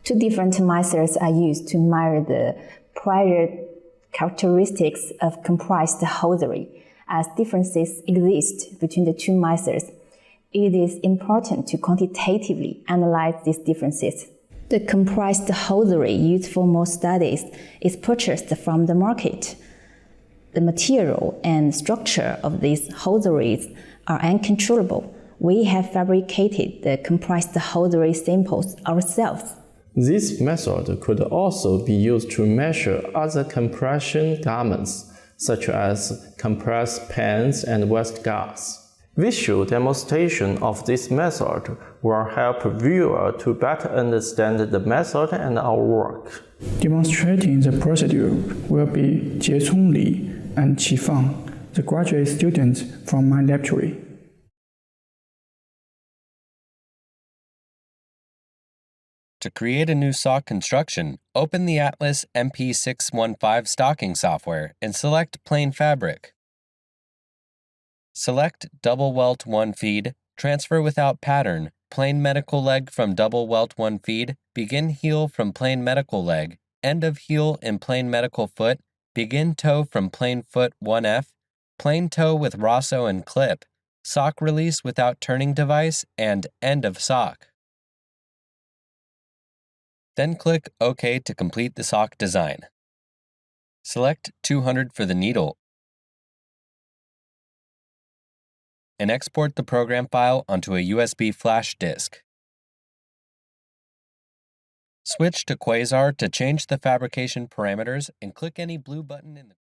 Two different micers are used to measure the pressure characteristics of compressed hosiery. As differences exist between the two micers, it is important to quantitatively analyze these differences. The compressed hosiery used for most studies is purchased from the market. The material and structure of these hosieries are uncontrollable. We have fabricated the compressed hosiery samples ourselves. This method could also be used to measure other compression garments, such as compressed pants and waistguards. Visual demonstration of this method will help viewers to better understand the method and our work. Demonstrating the procedure will be Jiecong Li and Fang, the graduate students from my laboratory. To create a new sock construction, open the Atlas MP615 stocking software and select Plain Fabric. Select Double Welt 1 feed, Transfer without pattern, Plain medical leg from Double Welt 1 feed, Begin heel from Plain medical leg, End of heel in Plain medical foot, Begin toe from Plain foot 1F, Plain toe with Rosso and clip, Sock release without turning device, and End of sock. Then click OK to complete the sock design. Select 200 for the needle and export the program file onto a USB flash disk. Switch to Quasar to change the fabrication parameters and click any blue button in the